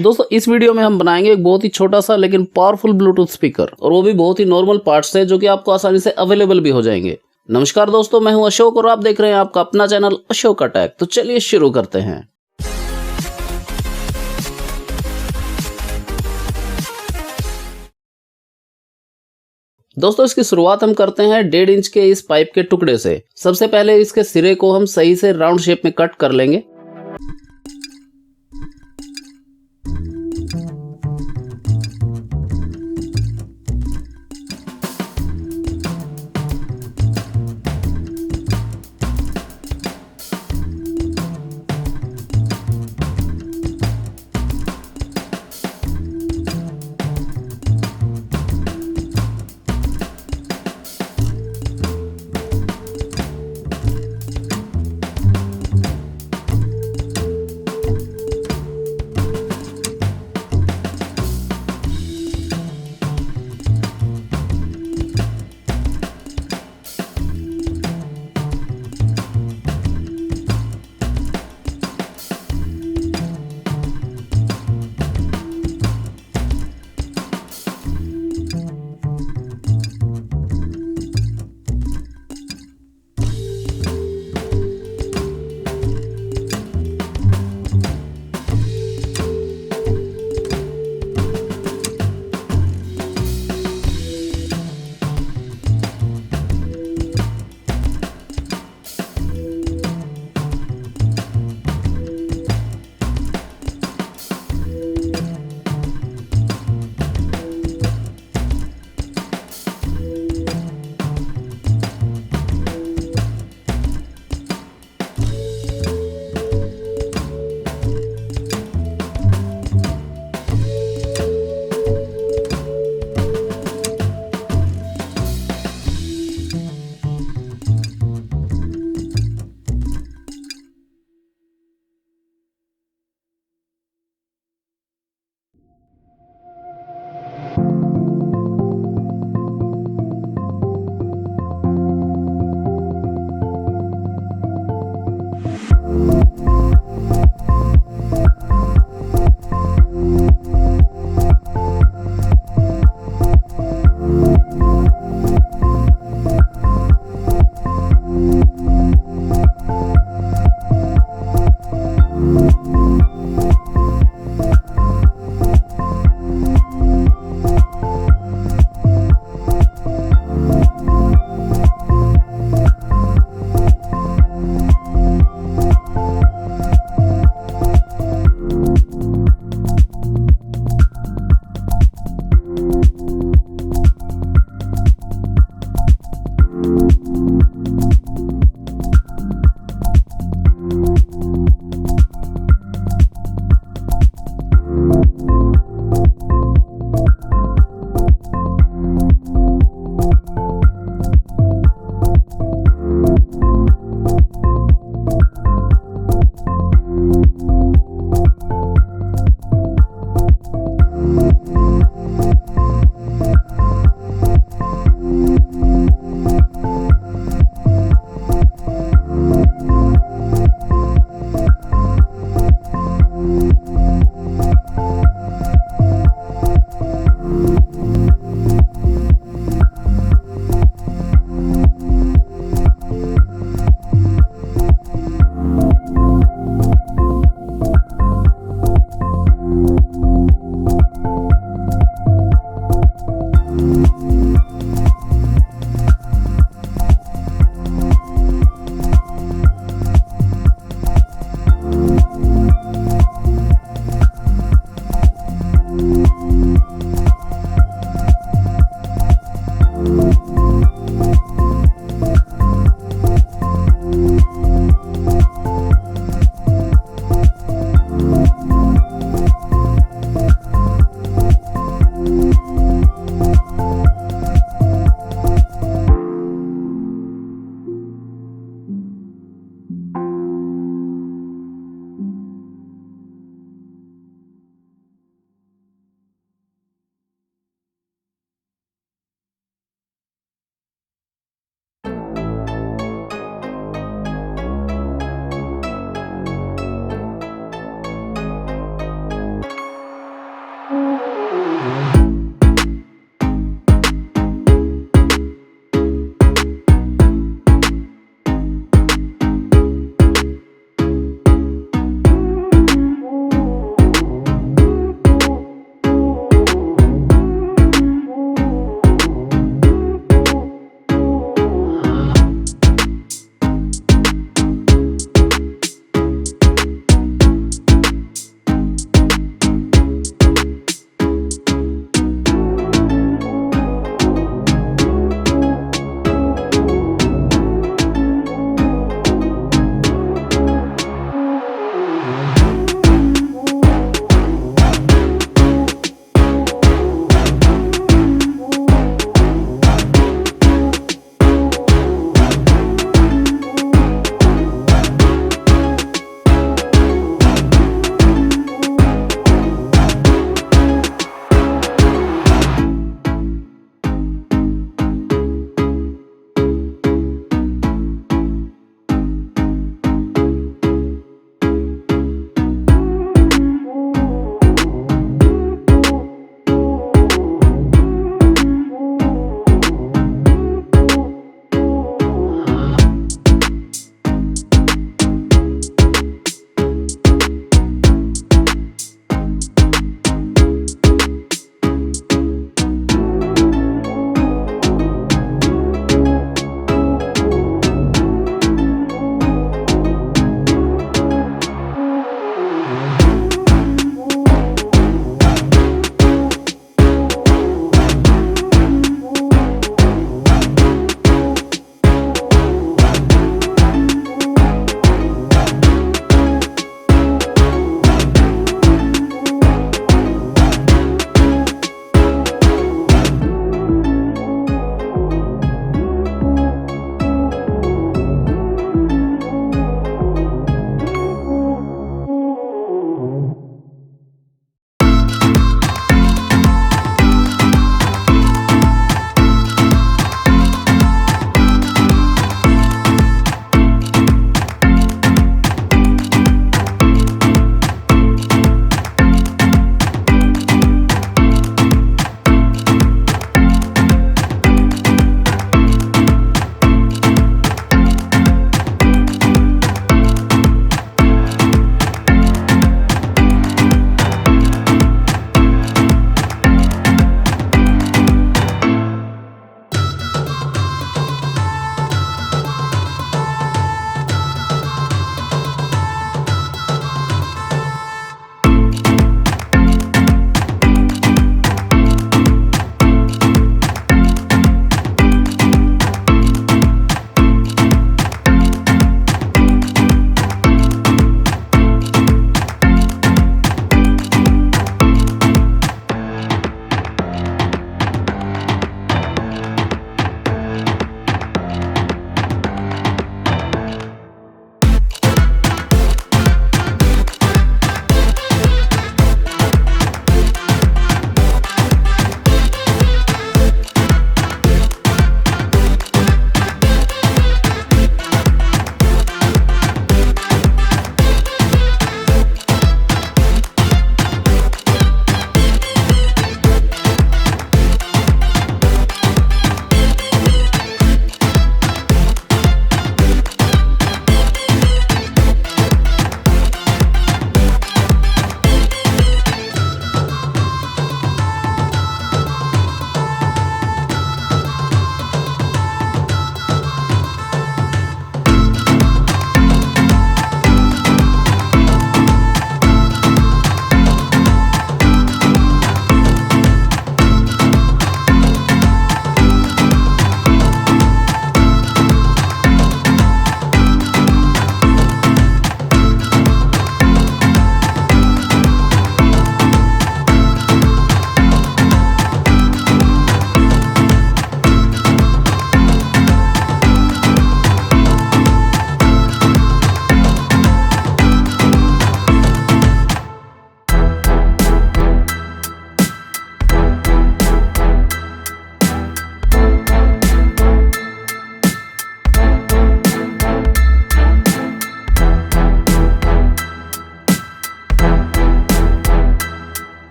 दोस्तों इस वीडियो में हम बनाएंगे एक बहुत ही छोटा सा लेकिन पावरफुल ब्लूटूथ स्पीकर, और वो भी बहुत ही नॉर्मल पार्ट्स से जो कि आपको आसानी से अवेलेबल भी हो जाएंगे। नमस्कार दोस्तों, मैं हूं अशोक और आप देख रहे हैं आपका अपना चैनल अशोका टेक। तो चलिए शुरू करते हैं। दोस्तों इसकी शुरुआत हम करते हैं 1.5 इंच के इस पाइप के टुकड़े से। सबसे पहले इसके सिरे को हम सही से राउंड शेप में कट कर लेंगे।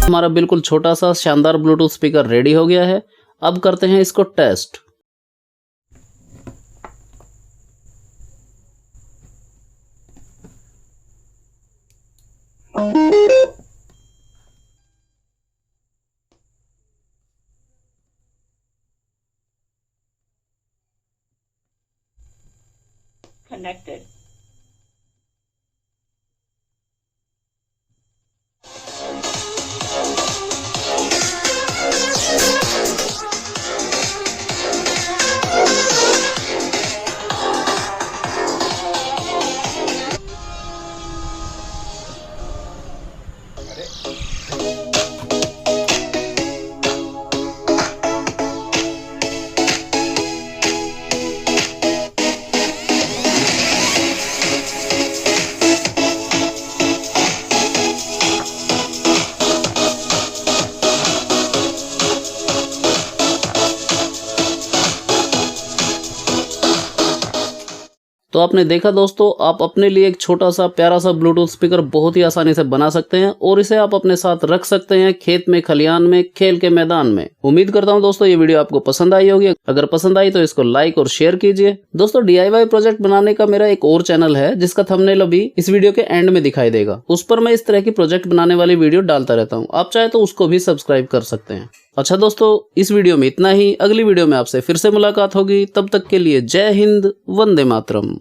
हमारा बिल्कुल छोटा सा शानदार ब्लूटूथ स्पीकर रेडी हो गया है। अब करते हैं इसको टेस्ट। Connected. तो आपने देखा दोस्तों, आप अपने लिए एक छोटा सा प्यारा सा ब्लूटूथ स्पीकर बहुत ही आसानी से बना सकते हैं और इसे आप अपने साथ रख सकते हैं खेत में, खलियान में, खेल के मैदान में। उम्मीद करता हूं दोस्तों ये वीडियो आपको पसंद आई होगी। अगर पसंद आई तो इसको लाइक और शेयर कीजिए। दोस्तों DIY प्रोजेक्ट बनाने का मेरा एक और चैनल है जिसका थंबनेल अभी इस वीडियो के एंड में दिखाई देगा। उस पर मैं इस तरह की प्रोजेक्ट बनाने वाली वीडियो डालता रहता हूँ, आप चाहे तो उसको भी सब्सक्राइब कर सकते हैं। अच्छा दोस्तों, इस वीडियो में इतना ही। अगली वीडियो में आपसे फिर से मुलाकात होगी, तब तक के लिए जय हिंद, वंदे मातरम।